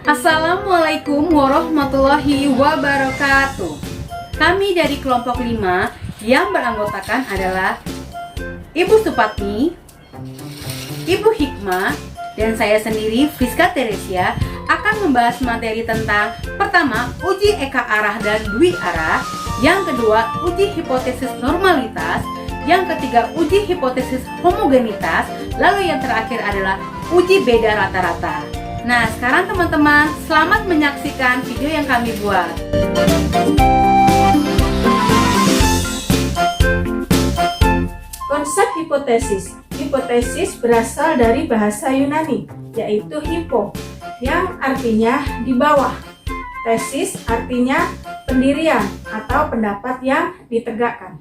Assalamualaikum warahmatullahi wabarakatuh. Kami dari kelompok 5 yang beranggotakan adalah Ibu Supatmi, Ibu Hikmah, dan saya sendiri Friska Teresia akan membahas materi tentang pertama, uji eka arah dan dwi arah, yang kedua, uji hipotesis normalitas, yang ketiga, uji hipotesis homogenitas, lalu yang terakhir adalah uji beda rata-rata. Nah, sekarang teman-teman, selamat menyaksikan video yang kami buat. Konsep hipotesis. Hipotesis berasal dari bahasa Yunani, yaitu hypo, yang artinya di bawah. Tesis artinya pendirian atau pendapat yang ditegakkan.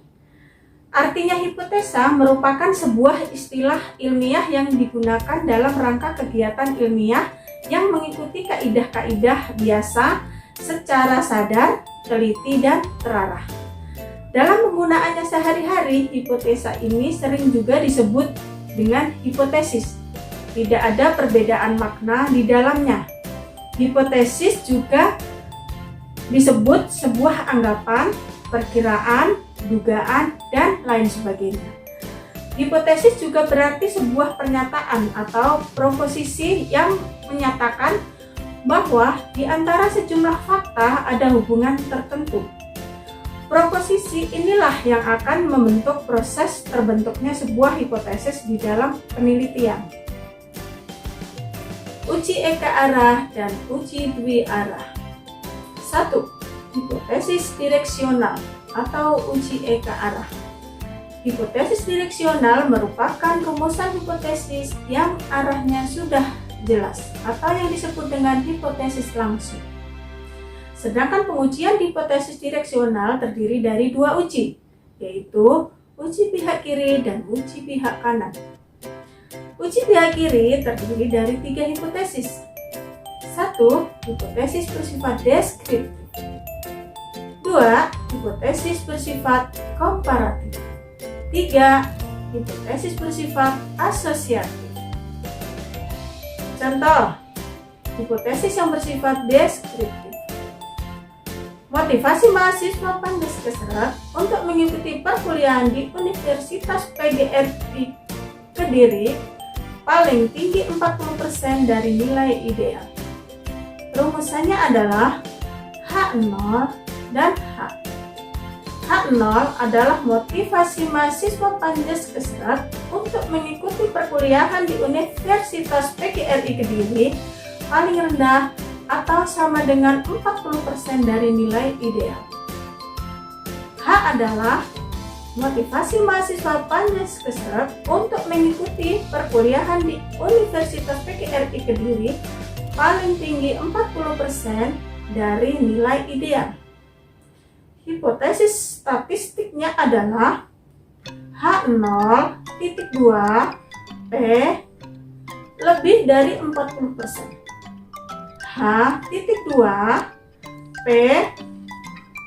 Artinya hipotesa merupakan sebuah istilah ilmiah yang digunakan dalam rangka kegiatan ilmiah yang mengikuti kaidah-kaidah biasa secara sadar, teliti, dan terarah. Dalam penggunaannya sehari-hari, hipotesa ini sering juga disebut dengan hipotesis. Tidak ada perbedaan makna di dalamnya. Hipotesis juga disebut sebuah anggapan, perkiraan, dugaan, dan lain sebagainya. Hipotesis juga berarti sebuah pernyataan atau proposisi yang menyatakan bahwa di antara sejumlah fakta ada hubungan tertentu. Proposisi inilah yang akan membentuk proses terbentuknya sebuah hipotesis di dalam penelitian. Uji eka arah dan uji dwi arah. 1. Hipotesis direksional atau uji eka arah. Hipotesis direksional merupakan rumusan hipotesis yang arahnya sudah jelas atau yang disebut dengan hipotesis langsung. Sedangkan pengujian hipotesis direksional terdiri dari dua uji, yaitu uji pihak kiri dan uji pihak kanan. Uji pihak kiri terdiri dari 3 hipotesis. 1. Hipotesis bersifat deskriptif. 2. Hipotesis bersifat komparatif. 3. Hipotesis bersifat asosiatif. Contoh, hipotesis yang bersifat deskriptif. Motivasi mahasiswa Pandaskesrek untuk mengikuti perkuliahan di Universitas PGRI Kediri paling tinggi 40% dari nilai ideal. Rumusannya adalah H0 dan H. H0 adalah motivasi mahasiswa Pandaskesrek untuk mengikuti perkuliahan di Universitas PGRI Kediri paling rendah atau sama dengan 40% dari nilai ideal. H adalah motivasi mahasiswa Pandaskesrek untuk mengikuti perkuliahan di Universitas PGRI Kediri paling tinggi 40% dari nilai ideal. Hipotesis statistiknya adalah H0.2 P lebih dari 40%. H.2 P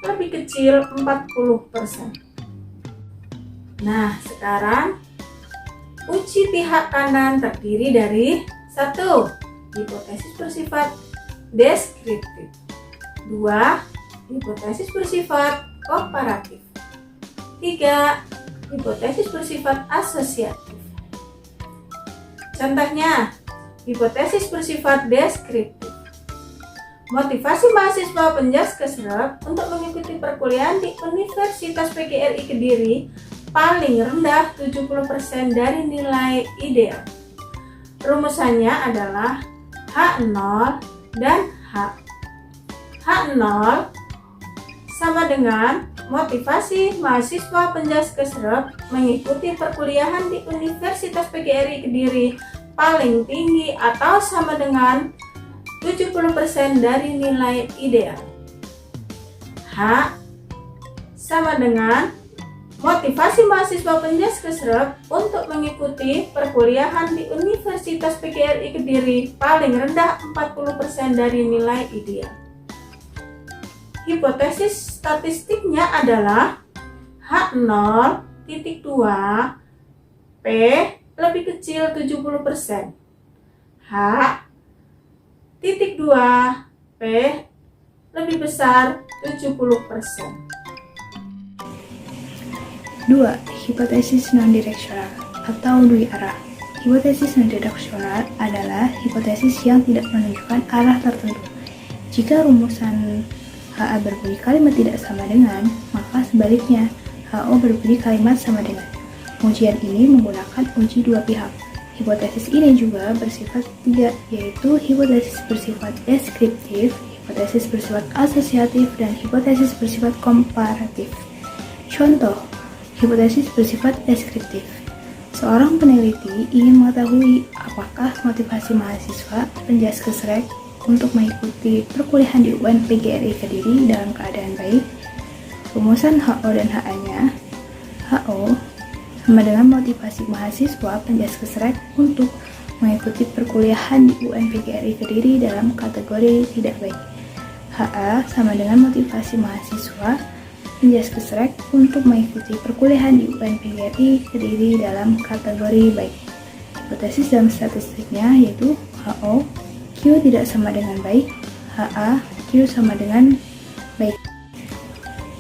lebih kecil 40%. Nah, sekarang uji pihak kanan terdiri dari 1. Hipotesis bersifat deskriptif. 2. Hipotesis bersifat komparatif. 3. Hipotesis bersifat asosiatif. Contohnya, hipotesis bersifat deskriptif. Motivasi mahasiswa Pandaskesrek untuk mengikuti perkuliahan di Universitas PGRI Kediri paling rendah 70% dari nilai ideal. Rumusannya adalah H0 dan H. H0 sama dengan motivasi mahasiswa Pandaskesrek mengikuti perkuliahan di Universitas PGRI Kediri paling tinggi atau sama dengan 70% dari nilai ideal. H sama dengan motivasi mahasiswa Pandaskesrek untuk mengikuti perkuliahan di Universitas PGRI Kediri paling rendah 40% dari nilai ideal. Hipotesis statistiknya adalah H0.2 P lebih kecil 70%. H titik 2 P lebih besar 70%. 2. Hipotesis non-direksional atau dui arah. Hipotesis non-direksional adalah hipotesis yang tidak menunjukkan arah tertentu. Jika rumusan HA berbunyi kalimat tidak sama dengan, maka sebaliknya HO berbunyi kalimat sama dengan. Ujian ini menggunakan uji dua pihak. Hipotesis ini juga bersifat tiga, yaitu hipotesis bersifat deskriptif, hipotesis bersifat asosiatif, dan hipotesis bersifat komparatif. Contoh, hipotesis bersifat deskriptif. Seorang peneliti ingin mengetahui apakah motivasi mahasiswa Penjaskesrek untuk mengikuti perkuliahan di UIN PGRI Kediri dalam keadaan baik. Rumusan HO dan HA-nya. HO sama dengan motivasi mahasiswa Penjaskesrek untuk mengikuti perkuliahan di UIN PGRI Kediri dalam kategori tidak baik. HA sama dengan motivasi mahasiswa Penjaskesrek untuk mengikuti perkuliahan di UIN PGRI Kediri dalam kategori baik. Hipotesis dalam statistiknya yaitu HO, Q tidak sama dengan baik, HA, Q sama dengan baik.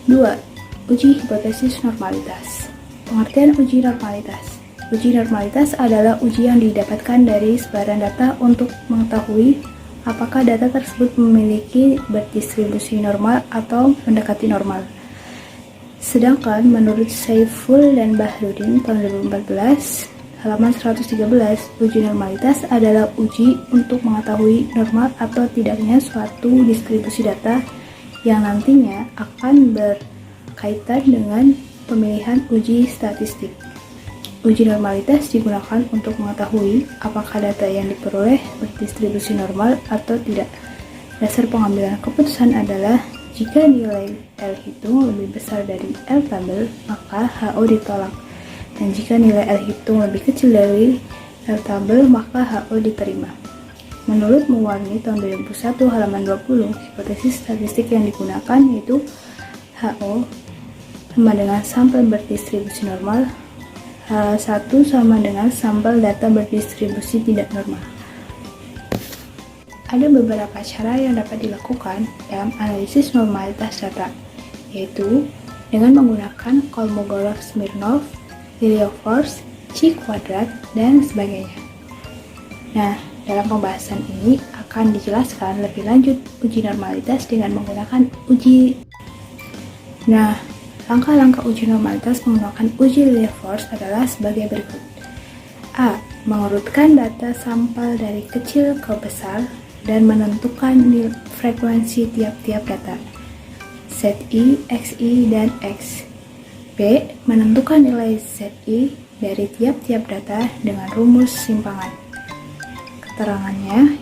2. Uji hipotesis normalitas. Pengertian uji normalitas. Uji normalitas adalah uji yang didapatkan dari sebaran data untuk mengetahui apakah data tersebut memiliki berdistribusi normal atau mendekati normal. Sedangkan menurut Saiful dan Bahrudin tahun 2014, halaman 113, uji normalitas adalah uji untuk mengetahui normal atau tidaknya suatu distribusi data yang nantinya akan berkaitan dengan pemilihan uji statistik. Uji normalitas digunakan untuk mengetahui apakah data yang diperoleh berdistribusi normal atau tidak. Dasar pengambilan keputusan adalah jika nilai L hitung lebih besar dari L tabel, maka HO ditolak. Dan jika nilai L hitung lebih kecil dari L tabel, maka HO diterima. Menurut Muwarni tahun 2001 halaman 20, hipotesis statistik yang digunakan yaitu HO sama dengan sampel berdistribusi normal, H1 sama dengan sampel data berdistribusi tidak normal. Ada beberapa cara yang dapat dilakukan dalam analisis normalitas data, yaitu dengan menggunakan Kolmogorov-Smirnov, Lilienfors, Chi-kuadrat, dan sebagainya. Nah, dalam pembahasan ini akan dijelaskan lebih lanjut uji normalitas dengan menggunakan uji. Nah, langkah-langkah uji normalitas menggunakan uji Lilienfors adalah sebagai berikut. A. Mengurutkan data sampel dari kecil ke besar dan menentukan frekuensi tiap-tiap data ZI, XI, dan X. B. Menentukan nilai ZI dari tiap-tiap data dengan rumus simpangan. Keterangannya,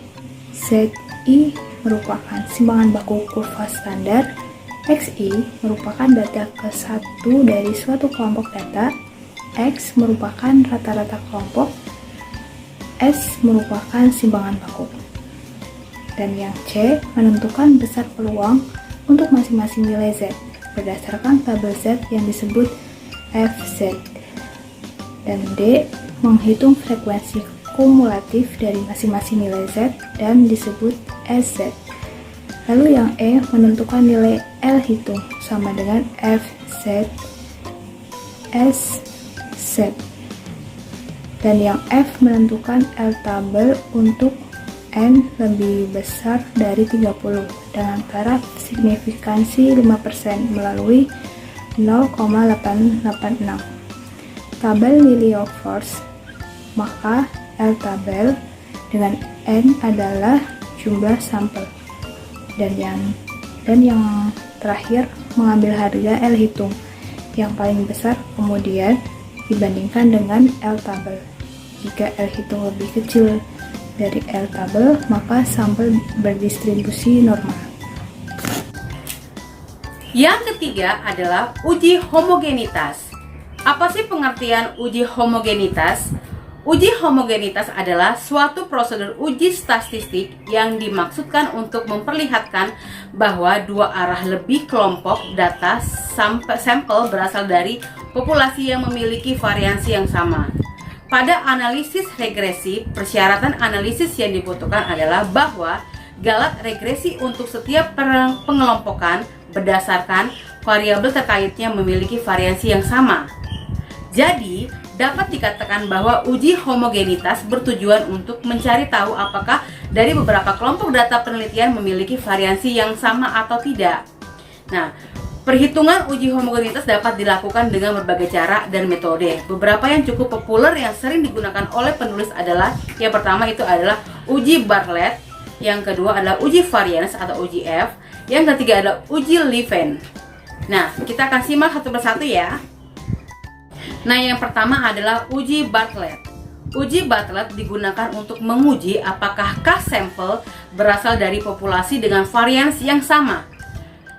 ZI merupakan simpangan baku kurva standar, XI merupakan data ke-1 dari suatu kelompok data, X merupakan rata-rata kelompok, S merupakan simpangan baku. Dan yang C, menentukan besar peluang untuk masing-masing nilai Z berdasarkan tabel Z yang disebut FZ. Dan D, menghitung frekuensi kumulatif dari masing-masing nilai Z dan disebut SZ. Lalu yang E, menentukan nilai L hitung sama dengan FZ SZ. Dan yang F, menentukan L tabel untuk N lebih besar dari 30 dengan taraf signifikansi 5% melalui 0,886. Tabel Lilienfors, maka L tabel dengan N adalah jumlah sampel. Dan yang terakhir mengambil harga L hitung yang paling besar kemudian dibandingkan dengan L tabel. Jika L hitung lebih kecil dari L tabel, maka sampel berdistribusi normal. Yang ketiga adalah uji homogenitas. Apa sih pengertian uji homogenitas? Uji homogenitas adalah suatu prosedur uji statistik yang dimaksudkan untuk memperlihatkan bahwa dua arah lebih kelompok data sampel berasal dari populasi yang memiliki variansi yang sama. Pada analisis regresi, persyaratan analisis yang dibutuhkan adalah bahwa Galat regresi untuk setiap pengelompokan berdasarkan variabel terkaitnya memiliki variansi yang sama. Jadi, dapat dikatakan bahwa uji homogenitas bertujuan untuk mencari tahu apakah dari beberapa kelompok data penelitian memiliki variansi yang sama atau tidak. Nah, perhitungan uji homogenitas dapat dilakukan dengan berbagai cara dan metode. Beberapa yang cukup populer yang sering digunakan oleh penulis adalah, yang pertama itu adalah uji Bartlett, yang kedua adalah uji variance atau uji F, yang ketiga adalah uji Levin. Nah, kita akan simak satu persatu ya. Nah, yang pertama adalah uji Bartlett. Uji Bartlett digunakan untuk menguji apakah K-sampel berasal dari populasi dengan varians yang sama.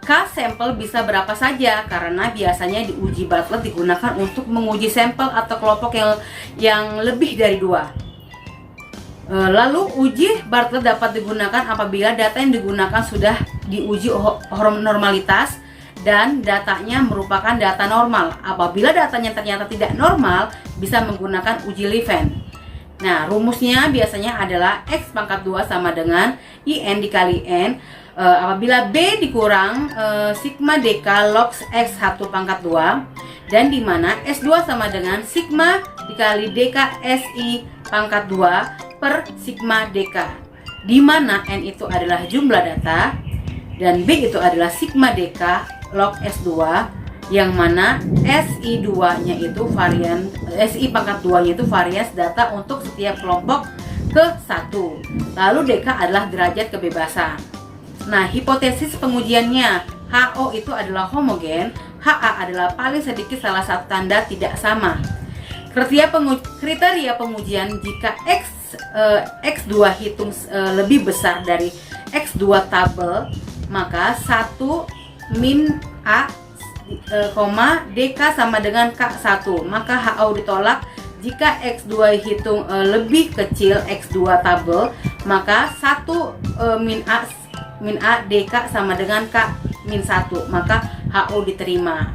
K-sampel bisa berapa saja karena biasanya di uji Bartlett digunakan untuk menguji sampel atau kelompok yang lebih dari 2. Lalu uji Bartlett dapat digunakan apabila data yang digunakan sudah diuji normalitas dan datanya merupakan data normal. Apabila datanya ternyata tidak normal, bisa menggunakan uji Levin. Nah, rumusnya biasanya adalah X pangkat 2 sama dengan IN dikali N apabila B dikurang sigma DK log X1 pangkat 2, dan dimana S2 sama dengan sigma dikali DK SI pangkat 2 per sigma DK, dimana N itu adalah jumlah data dan B itu adalah sigma DK log S2, yang mana SI2 nya itu SI pangkat 2 nya itu varians data untuk setiap kelompok ke 1. Lalu DK adalah derajat kebebasan. Nah, hipotesis pengujiannya, HO itu adalah homogen, HA adalah paling sedikit salah satu tanda tidak sama. Kriteria pengujian jika X2 hitung lebih besar dari X2 tabel, maka 1 min A, DK sama dengan K1, maka HO ditolak. Jika X2 hitung lebih kecil X2 tabel, maka 1 min A DK sama dengan K min 1, maka HO diterima.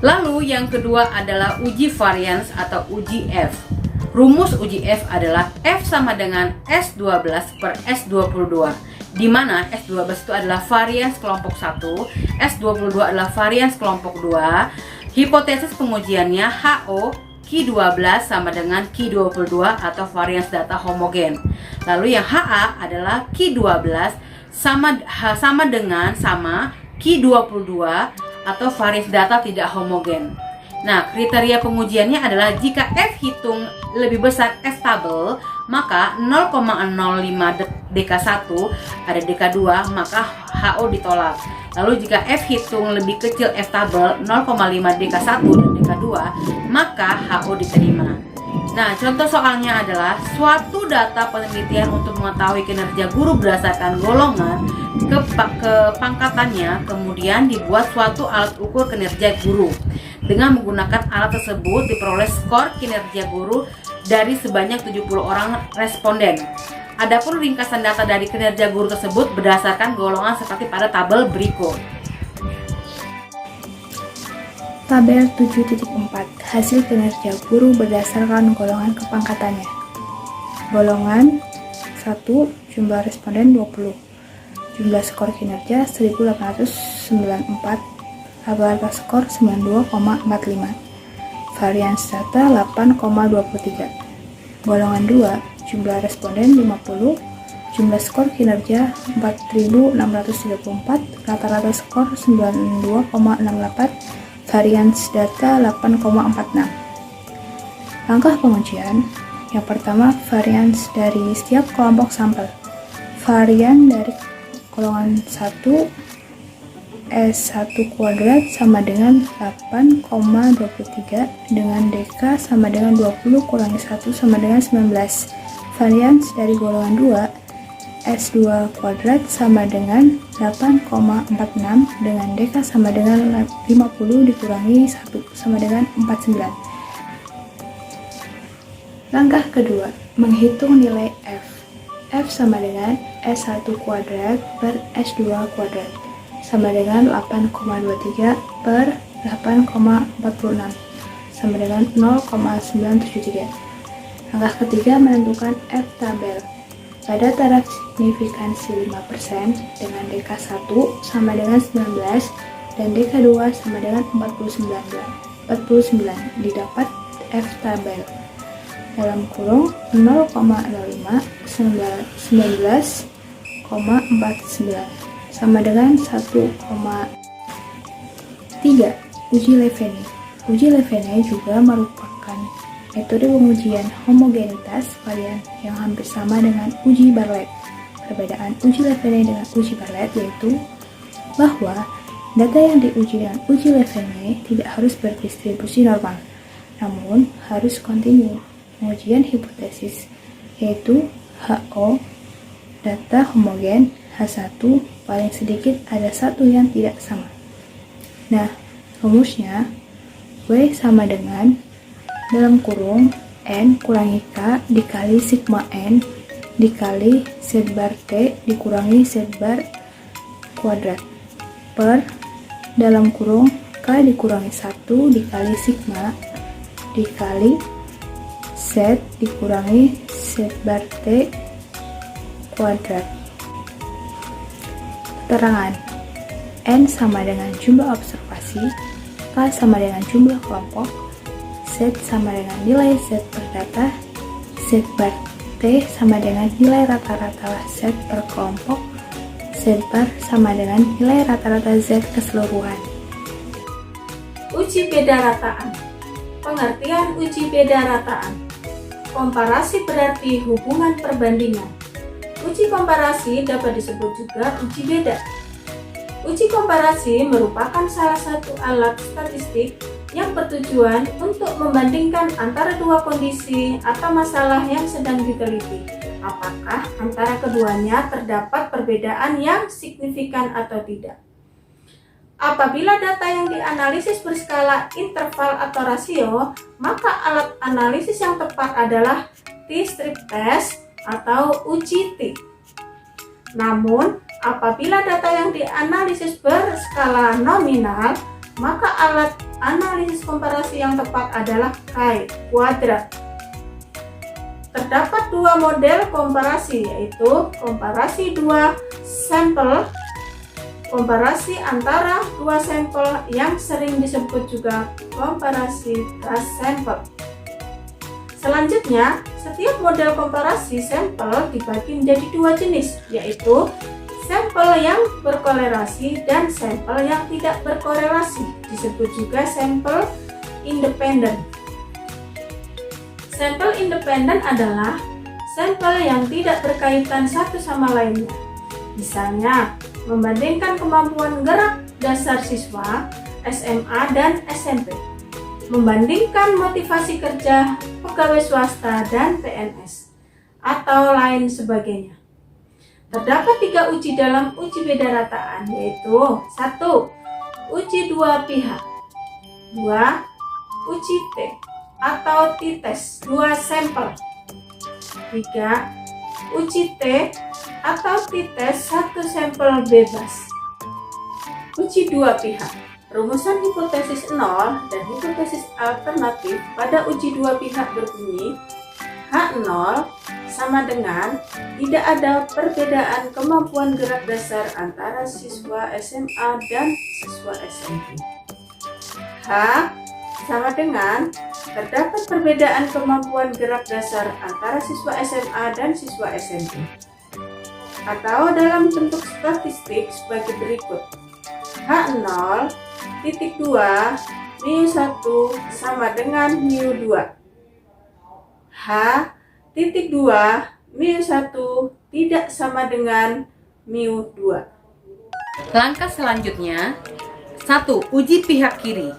Lalu yang kedua adalah uji variance atau uji F. Rumus uji F adalah F sama dengan S12 per S22, di mana S12 itu adalah varians kelompok 1, S22 adalah varians kelompok 2. Hipotesis pengujiannya HO Q12 sama dengan Q22 atau varians data homogen. Lalu yang HA adalah Q12 sama dengan Q22 atau varians data tidak homogen. Nah, kriteria pengujiannya adalah jika F hitung lebih besar F tabel, maka 0,05 DK1 ada DK2, maka HO ditolak. Lalu jika F hitung lebih kecil F tabel 0,5 DK1 dan DK2, maka HO diterima. Nah, contoh soalnya adalah suatu data penelitian untuk mengetahui kinerja guru berdasarkan golongan kepangkatannya, kemudian dibuat suatu alat ukur kinerja guru. Dengan menggunakan alat tersebut diperoleh skor kinerja guru dari sebanyak 70 orang responden. Adapun ringkasan data dari kinerja guru tersebut berdasarkan golongan seperti pada tabel berikut. Tabel 7.4 hasil kinerja guru berdasarkan golongan kepangkatannya. Golongan 1 jumlah responden 20, jumlah skor kinerja 1894, rata-rata skor 92,45, varians data 8,23. Golongan 2 jumlah responden 50, jumlah skor kinerja 4634, rata-rata skor 92,68, varians data 8,46. Langkah pengujian. Yang pertama, varians dari setiap kelompok sampel. Varian dari golongan 1 S1 kuadrat sama dengan 8,23 dengan DK sama dengan 20 kurangi 1 sama dengan 19. Varians dari golongan 2 S2 kuadrat sama dengan 8,46 dengan DK sama dengan 50 dikurangi 1 sama dengan 49. Langkah kedua, menghitung nilai F. F sama dengan S1 kuadrat per S2 kuadrat sama dengan 8,23 per 8,46 sama dengan 0,973. Langkah ketiga, menentukan F tabel. pada taraf signifikansi 5% dengan DK1 sama dengan 19 dan DK2 sama dengan 49 didapat F tabel dalam kurung 0,05 19,49 sama dengan 1,3. Uji Levene. Uji Levene juga merupakan metode pengujian homogenitas varian yang hampir sama dengan uji Bartlett. Perbedaan uji Levene dengan uji Bartlett yaitu bahwa data yang diuji dengan uji Levene tidak harus berdistribusi normal, namun harus kontinu. Pengujian hipotesis yaitu HO data homogen H1 paling sedikit ada satu yang tidak sama. Nah, rumusnya W sama dengan dalam kurung N kurangi K dikali sigma N dikali Z bar T dikurangi Z bar kuadrat per dalam kurung K dikurangi 1 dikali sigma dikali Z dikurangi Z bar T kuadrat. Keterangan N sama dengan jumlah observasi, K sama dengan jumlah kelompok, Z sama dengan nilai Z per data, Z bar T sama dengan nilai rata-rata Z per kelompok, Z bar sama dengan nilai rata-rata Z keseluruhan. Uji beda rataan. Pengertian uji beda rataan. Komparasi berarti hubungan perbandingan. Uji komparasi dapat disebut juga uji beda. Uji komparasi merupakan salah satu alat statistik yang bertujuan untuk membandingkan antara dua kondisi atau masalah yang sedang diteliti. Apakah antara keduanya terdapat perbedaan yang signifikan atau tidak. Apabila data yang dianalisis berskala interval atau rasio, maka alat analisis yang tepat adalah T-strip test atau uji T. Namun, apabila data yang dianalisis berskala nominal, maka alat analisis komparasi yang tepat adalah chi kuadrat. Terdapat dua model komparasi, yaitu komparasi dua sampel, komparasi antara dua sampel yang sering disebut juga komparasi cross sampel. Selanjutnya, setiap model komparasi sampel dibagi menjadi dua jenis, yaitu sampel yang berkorelasi dan sampel yang tidak berkorelasi, disebut juga sampel independen. Sampel independen adalah sampel yang tidak berkaitan satu sama lainnya. Misalnya, membandingkan kemampuan gerak dasar siswa SMA dan SMP, membandingkan motivasi kerja pegawai swasta dan PNS, atau lain sebagainya. Terdapat 3 uji dalam uji beda rataan, yaitu 1. Uji dua pihak, 2. Uji T atau T-test 2 sampel, 3. Uji T atau T-test 1 sampel bebas. Uji dua pihak. Rumusan hipotesis 0 dan hipotesis alternatif pada uji dua pihak berbunyi H0 sama dengan tidak ada perbedaan kemampuan gerak dasar antara siswa SMA dan siswa SMP. H sama dengan terdapat perbedaan kemampuan gerak dasar antara siswa SMA dan siswa SMP. Atau dalam bentuk statistik sebagai berikut. H0 titik 2 mu 1 sama dengan mu 2. H titik 2 mu 1 tidak sama dengan mu 2. Langkah selanjutnya 1. Uji pihak kiri.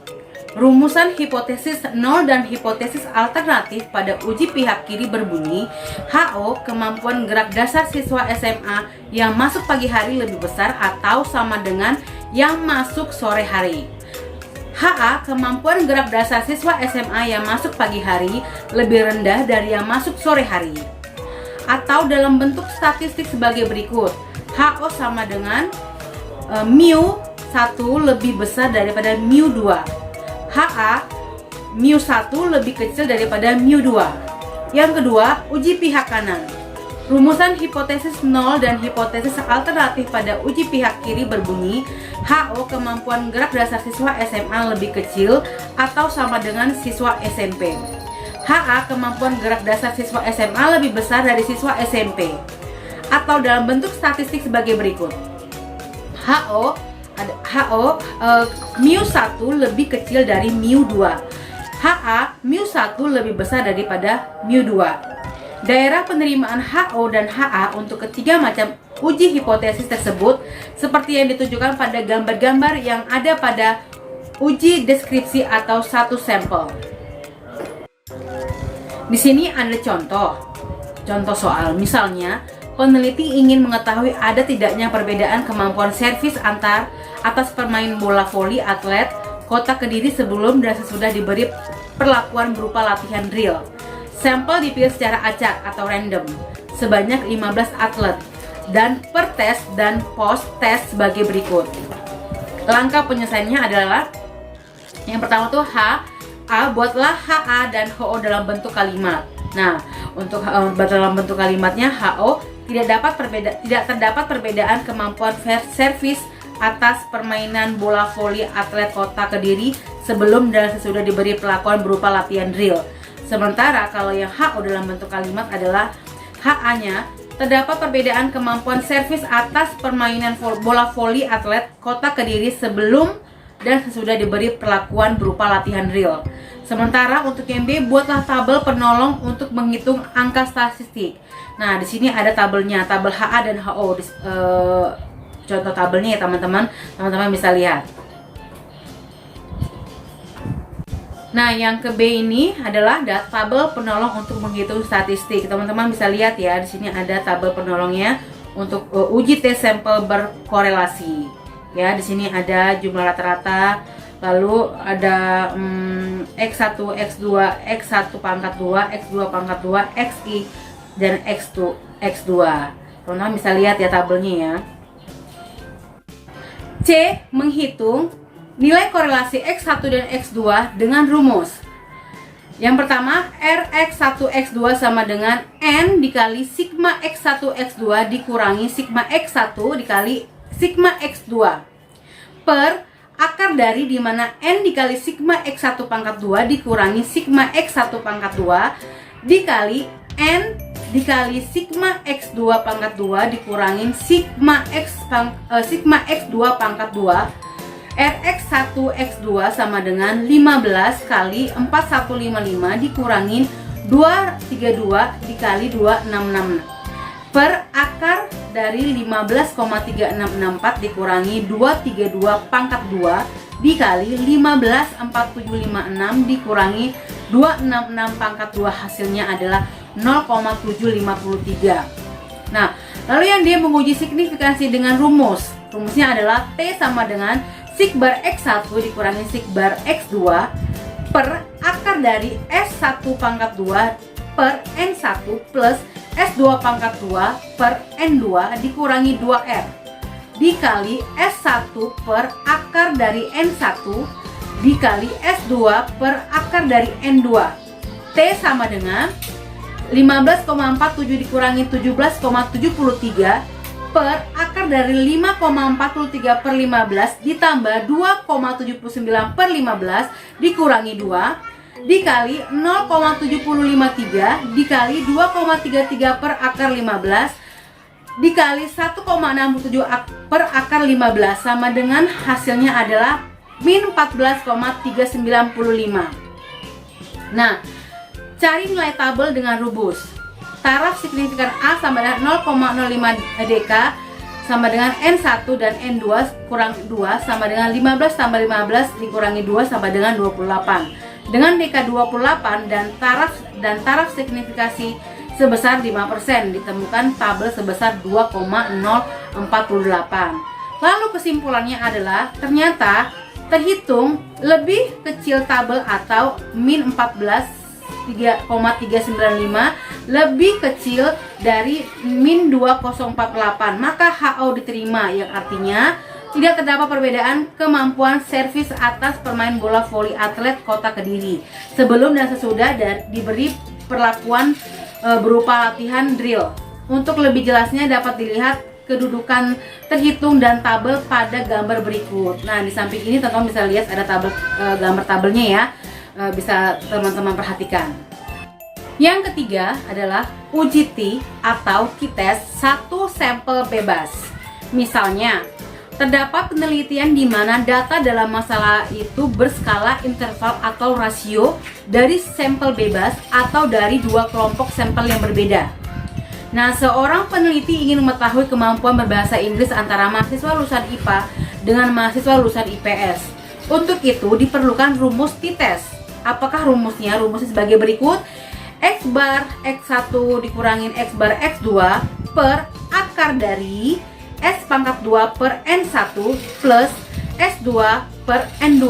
Rumusan hipotesis 0 dan hipotesis alternatif pada uji pihak kiri berbunyi HO kemampuan gerak dasar siswa SMA yang masuk pagi hari lebih besar atau sama dengan yang masuk sore hari. HA kemampuan gerak dasar siswa SMA yang masuk pagi hari lebih rendah dari yang masuk sore hari. Atau dalam bentuk statistik sebagai berikut. HO sama dengan mu 1 lebih besar daripada mu 2. HA mu 1 lebih kecil daripada mu 2. Yang kedua, uji pihak kanan. Rumusan hipotesis nol dan hipotesis alternatif pada uji pihak kiri berbunyi HO kemampuan gerak dasar siswa SMA lebih kecil atau sama dengan siswa SMP. HA kemampuan gerak dasar siswa SMA lebih besar dari siswa SMP. Atau dalam bentuk statistik sebagai berikut. HO mu1 lebih kecil dari mu2. HA mu1 lebih besar daripada mu2. Daerah penerimaan HO dan HA untuk ketiga macam uji hipotesis tersebut seperti yang ditunjukkan pada gambar-gambar yang ada pada uji deskripsi atau satu sampel. Di sini ada contoh soal. Misalnya, peneliti ingin mengetahui ada tidaknya perbedaan kemampuan servis atas permain bola voli atlet Kota Kediri sebelum dan sesudah diberi perlakuan berupa latihan drill. Sampel dipilih secara acak atau random sebanyak 15 atlet dan per tes dan post tes sebagai berikut. Langkah penyelesaiannya adalah yang pertama tuh buatlah HA dan HO dalam bentuk kalimat. Nah, untuk dalam bentuk kalimatnya HO tidak terdapat perbedaan kemampuan servis atas permainan bola voli atlet Kota Kediri sebelum dan sesudah diberi perlakuan berupa latihan drill. Sementara kalau yang HO dalam bentuk kalimat adalah HA-nya terdapat perbedaan kemampuan servis atas permainan bola voli atlet Kota Kediri sebelum dan sesudah diberi perlakuan berupa latihan drill. Sementara untuk yang B, buatlah tabel penolong untuk menghitung angka statistik. Nah, di sini ada tabelnya, tabel HA dan HO. Contoh tabelnya ya teman-teman bisa lihat. Nah, yang ke B ini adalah tabel penolong untuk menghitung statistik. Teman-teman bisa lihat ya, di sini ada tabel penolongnya untuk uji tes sampel berkorelasi. Ya, di sini ada jumlah rata-rata, lalu ada X1, X2, X1 pangkat 2, X2 pangkat 2, XI dan X2. Teman-teman bisa lihat ya tabelnya ya. C. Menghitung nilai korelasi X1 dan X2 dengan rumus. Yang pertama, Rx1x2 sama dengan N dikali sigma X1 X2 dikurangi sigma X1 dikali sigma X2 per akar dari dimana N dikali sigma X1 pangkat 2 dikurangi sigma X1 pangkat 2 dikali N dikali sigma X2 pangkat 2 dikurangi sigma X2 pangkat 2. Rx1x2 sama dengan 15 kali 4155 dikurangin 232 dikali 266 per akar dari 15,3664 dikurangi 232 pangkat 2 dikali 15,4756 dikurangi 266 pangkat 2, hasilnya adalah 0,753. Nah, lalu yang dia menguji signifikansi dengan rumusnya adalah T sama dengan sig bar X1 dikurangi sig bar X2 per akar dari S1 pangkat 2 per N1 plus S2 pangkat 2 per N2 dikurangi 2R dikali S1 per akar dari N1 dikali S2 per akar dari N2. T sama dengan 15,47 dikurangi 17,73 per akar dari 5,43 per 15 ditambah 2,79 per 15 dikurangi 2 dikali 0,7053 dikali 2,33 per akar 15 dikali 1,67 per akar 15 sama dengan hasilnya adalah min 14,395. Nah, cari nilai tabel dengan rumus. Taraf signifikan A sama dengan 0,05 dk sama dengan N1 dan N2 kurang 2 sama dengan 15 tambah 15 dikurangi 2 sama dengan 28. Dengan dk 28 dan taraf signifikasi sebesar 5% ditemukan tabel sebesar 2,048. Lalu kesimpulannya adalah ternyata terhitung lebih kecil tabel atau min 3,395 lebih kecil dari min 2048, maka HO diterima, yang artinya tidak terdapat perbedaan kemampuan servis atas permain bola voli atlet Kota Kediri sebelum dan sesudah diberi perlakuan berupa latihan drill. Untuk lebih jelasnya dapat dilihat kedudukan terhitung dan tabel pada gambar berikut. Nah, di samping ini teman-teman bisa lihat ada gambar tabelnya ya. Bisa teman-teman perhatikan. Yang ketiga adalah uji T atau t-test satu sampel bebas. Misalnya, terdapat penelitian di mana data dalam masalah itu berskala interval atau rasio dari sampel bebas atau dari dua kelompok sampel yang berbeda. Nah, seorang peneliti ingin mengetahui kemampuan berbahasa Inggris antara mahasiswa lulusan IPA dengan mahasiswa lulusan IPS. Untuk itu diperlukan rumus t-test. Apakah rumusnya? Rumusnya sebagai berikut: X bar X1 dikurangin X bar X2 per akar dari S pangkat 2 per N1 plus S2 per N2.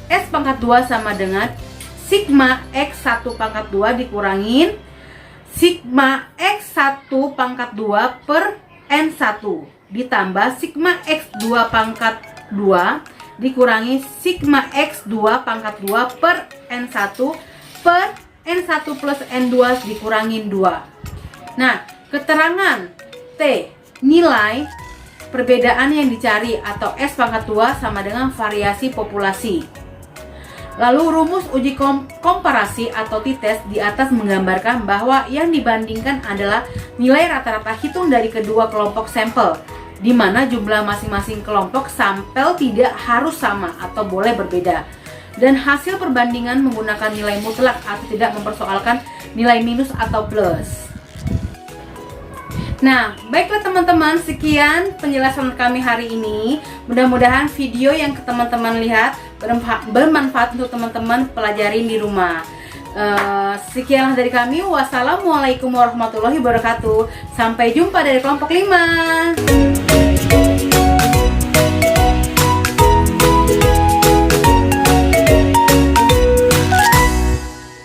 S pangkat 2 sama dengan sigma X1 pangkat 2 dikurangin sigma X1 pangkat 2 per N1 ditambah sigma X2 pangkat 2 dikurangi sigma X2 pangkat 2 per N1 per N1 plus N2 dikurangin 2. Nah, keterangan T, nilai perbedaan yang dicari atau S pangkat 2 sama dengan variasi populasi. Lalu rumus uji komparasi atau t-test di atas menggambarkan bahwa yang dibandingkan adalah nilai rata-rata hitung dari kedua kelompok sampel, di mana jumlah masing-masing kelompok sampel tidak harus sama atau boleh berbeda. Dan hasil perbandingan menggunakan nilai mutlak atau tidak mempersoalkan nilai minus atau plus. Nah, baiklah teman-teman, sekian penjelasan kami hari ini. Mudah-mudahan video yang teman-teman lihat bermanfaat untuk teman-teman pelajarin di rumah. Sekianlah dari kami. Wassalamualaikum warahmatullahi wabarakatuh. Sampai jumpa dari kelompok 5.